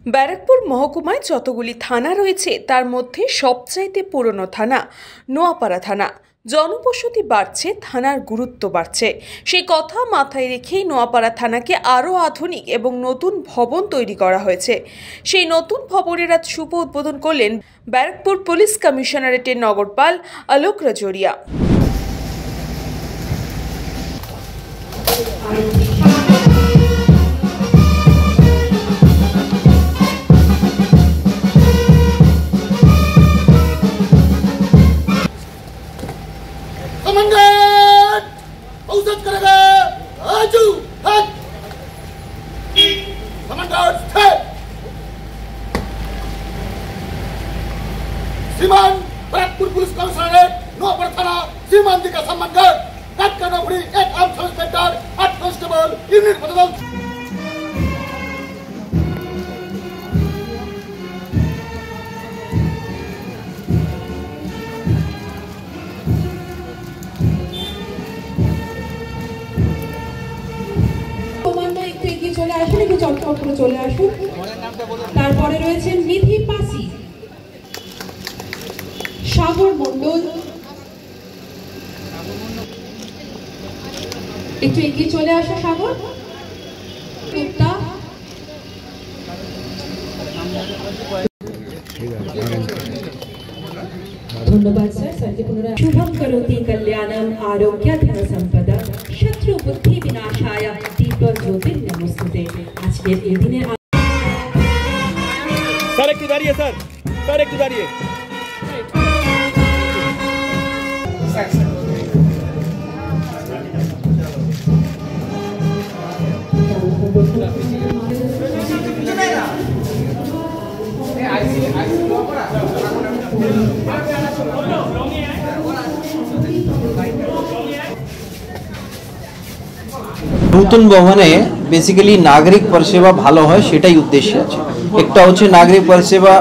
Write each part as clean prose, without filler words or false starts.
ব্যারাকপুর মহকুমায় যতগুলি থানা রয়েছে তার মধ্যে সবচাইতে পুরনো থানা নোয়াপাড়া থানা। জনবসতি বাড়ছে, থানার গুরুত্ব বাড়ছে। সেই কথা মাথায় রেখেই নোয়াপাড়া থানাকে আরও আধুনিক এবং নতুন ভবন তৈরি করা হয়েছে। সেই নতুন ভবনের আজ শুভ উদ্বোধন করলেন ব্যারাকপুর পুলিশ কমিশনারেটের নগরপাল আলোক রাজোরিয়া। श्रीमान बैरकपुर पुलिस कमिश्नरेट नौपाड़ा थाना श्रीमान जी का सम्मानगढ़ कट का नौकरी एक आम सब इंस्पेक्टर 8 कांस्टेबल यूनिट बदल। চলে আসুন, একটু চটপট করে চলে আসুন। তারপরে রয়েছেন নিধি পাসি, সাগর মণ্ডল, একটু এগিয়ে চলে আসো সাগর। ধন্যবাদ স্যার। স্যারকে পুনরায় শুভম করোতি কল্যাণম আরোগ্য ধন সম্পদা শত্রু বুদ্ধি বিনাশায় দীপক জ্যোতির নমস্তুতে। আজকের এই দিনে স্যার একটু দাঁড়িয়ে, স্যার একটু দাঁড়িয়ে। নতুন ভবনে বেসিক্যালি নাগরিক পরিষেবা ভালো হয়, সেটাই উদ্দেশ্য আছে। একটা হচ্ছে নাগরিক পরিষেবা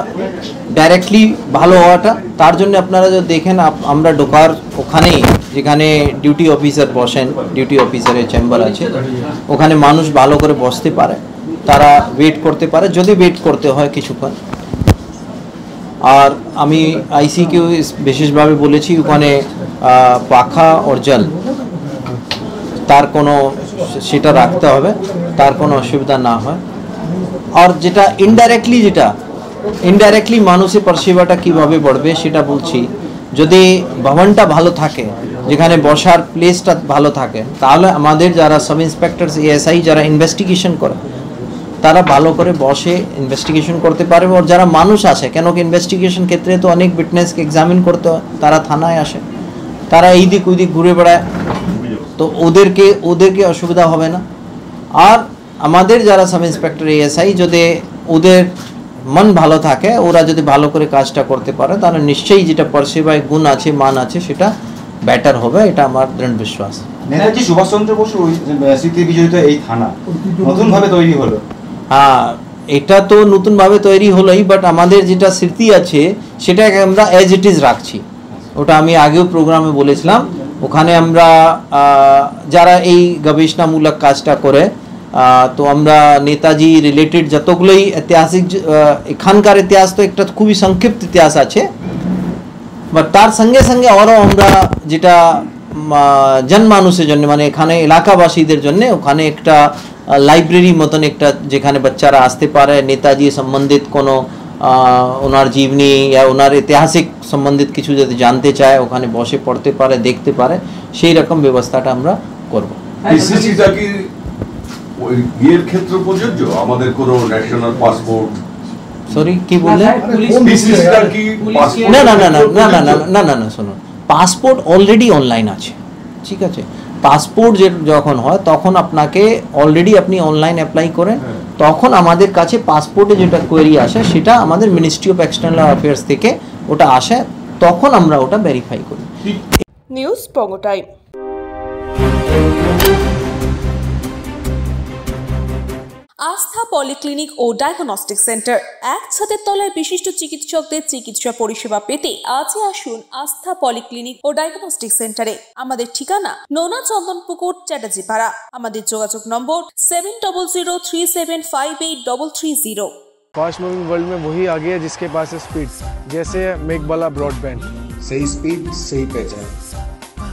ডাইরেক্টলি ভালো হওয়াটা। তার জন্য আপনারা যদি দেখেন, আমরা ঢোকার ওখানেই যেখানে ডিউটি অফিসার বসেন, ডিউটি অফিসারের চেম্বার আছে, ওখানে মানুষ ভালো করে বসতে পারে, তারা ওয়েট করতে পারে যদি ওয়েট করতে হয় কিছুক্ষণ। আর আমি আইসিকেও বিশেষভাবে বলেছি ওখানে পাখা और জল তার কোনো সেটা রাখতে হবে, তার কোনো অসুবিধা না হয়। আর যেটা ইনডাইরেক্টলি মানুষের পরিষেবাটা কীভাবে বাড়বে সেটা বলছি। যদি ভবনটা ভালো থাকে, যেখানে বসার প্লেসটা ভালো থাকে, তাহলে আমাদের যারা সাব ইন্সপেক্টরস এএসআই যারা ইনভেস্টিগেশন করে তারা ভালো করে বসে ইনভেস্টিগেশন করতে পারবে। আর যারা মানুষ আসে, কেন কি ইনভেস্টিগেশন ক্ষেত্রে তো অনেক উইটনেসকে এক্সামিন করতে হয়, তারা থানায় আসে, তারা এই দিক ওই দিক ঘুরে বেড়ায়, তো ওদেরকে অসুবিধা হবে না। আর আমাদের যারা সাব ইন্সপেক্টর এএসআই যদি ওদের মন ভালো থাকে, ওরা যদি ভালো করে কাজটা করতে পারে, তাহলে নিশ্চয়ই যেটা পরিষেবায় গুণ আছে, মান আছে, সেটা বেটার হবে, এটা আমার দৃঢ় বিশ্বাস। নেতাজি সুভাষচন্দ্র বসু স্মৃতি বিজড়িত এই থানা নতুনভাবে তৈরি হলো। হ্যাঁ, এটা তো নতুনভাবে তৈরি হলোই, বাট আমাদের যেটা স্মৃতি আছে সেটাকে আমরা অ্যাজ ইট ইজ রাখছি। ওটা আমি আগেও প্রোগ্রামে বলেছিলাম। ওখানে আমরা যারা এই গবেষণামূলক কাজটা করে, তো আমরা নেতাজি রিলেটেড যতগুলোই ঐতিহাসিক, এখানকার ইতিহাস তো একটা খুবই সংক্ষিপ্ত ইতিহাস আছে, বাট তার সঙ্গে সঙ্গে আরও আমরা যেটা জনমানুষের জন্য, মানে এখানে এলাকাবাসীদের জন্য ওখানে একটা লাইব্রেরি মতন একটা, যেখানে বাচ্চারা আসতে পারে, নেতাজি সম্বন্ধিত কোনো ওনার জীবনী या ওনার ঐতিহাসিক সম্বন্ধিত কিছু যদি জানতে চায়, ওখানে বসে পড়তে পারে, দেখতে পারে, সেই রকম ব্যবস্থাটা আমরা করব। পিসিসিটা কি ওই বিয়ের ক্ষেত্রে প্রযোজ্য? আমাদের কোনো ন্যাশনাল পাসপোর্ট, সরি কি বললেন? পিসিসিটা কি পাসপোর্ট? না না না না না না না না না না শুনুন, পাসপোর্ট অলরেডি অনলাইন আছে, ঠিক আছে? পাসপোর্ট যখন হয় তখন আপনাকে অলরেডি আপনি অনলাইন অ্যাপ্লাই করেন, তখন আমাদের কাছে পাসপোর্টে যেটা কোয়েরি আসে সেটা আমাদের মিনিস্ট্রি অফ এক্সটার্নাল অ্যাফেয়ার্স থেকে ওটা আসে, তখন আমরা ওটা ভেরিফাই করি। নিউজ পঙ্গ টাইম। আস্থা পলিক্লিনিক ও ডায়াগনস্টিক সেন্টার, এক ছাদের তলায় বিশিষ্ট চিকিৎসকদের চিকিৎসা পরিষেবা পেতে আজই আসুন আস্থা পলিক্লিনিক ও ডায়াগনস্টিক সেন্টারে। আমাদের ঠিকানা নোনা চন্দনপুকুর, চ্যাটার্জিপাড়া। আমাদের যোগাযোগ নম্বর 7003758330। फास्ट मूविंग वर्ल्ड में वही आगे है जिसके पास है स्पीड, जैसे मेघबाला ब्रॉडबैंड। सही स्पीड सही पहचान।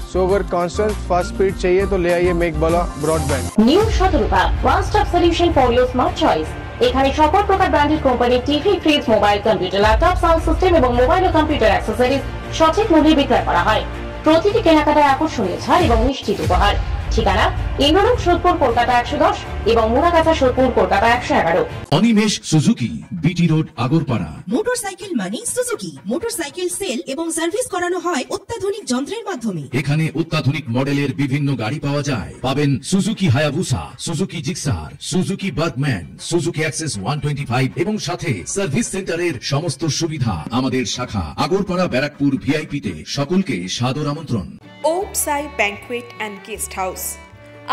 सो अगर कांस्टेंट फास्ट स्पीड चाहिए तो ले आइए Meghbala broadband. New Shatarupa one stop solution for your smart choice. এখানে সকল প্রকার ব্র্যান্ডেড কোম্পানির TV, fridge, mobile, computer, laptop, sound system এবং মোবাইল ও কম্পিউটার অ্যাক্সেসরিজ সঠিক মূল্যে বিক্রয় করা হয়। প্রতিটি কেনাকাটায় আকর্ষণীয় ছাড় এবং নিশ্চিত উপহার। ঠিকানা ইন্দ্রলোক সোদপুর কলকাতা 110 এবং Muragachha Sodepur Kolkata 111। Animesh Suzuki, BT road, Agarpara. Motorcycle মানে সুজুকি। মোটরসাইকেল সেল এবং সার্ভিস করানো হয় অত্যাধুনিক যন্ত্রের মাধ্যমে। এখানে অত্যাধুনিক মডেলের বিভিন্ন গাড়ি পাওয়া যায়। পাবেন Suzuki Hayabusa, Suzuki Gixxer, Suzuki Bergman, Suzuki access 125 এবং সাথে সার্ভিস সেন্টারের সমস্ত সুবিধা। আমাদের শাখা আগরপাড়া ব্যারাকপুর ভিআইপি তে। সকলকে সাদর আমন্ত্রণ। ওম সাই ব্যাংকুয়েট অ্যান্ড গেস্ট হাউস।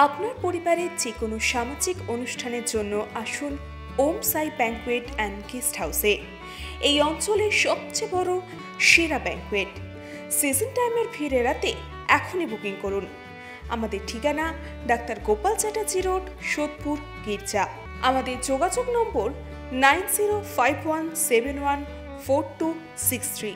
আপনার পরিবারের যে কোনো সামাজিক অনুষ্ঠানের জন্য আসুন ওম সাই ব্যাংকুয়েট অ্যান্ড গেস্ট হাউসে। এই অঞ্চলের সবচেয়ে বড় সেরা ব্যাংকুয়েট। সিজন টাইমের ভিড় এড়াতে এখনই বুকিং করুন। আমাদের ঠিকানা ডাক্তার গোপাল চ্যাটার্জি রোড, সোদপুর, গির্জা। আমাদের যোগাযোগ নম্বর 9051714263।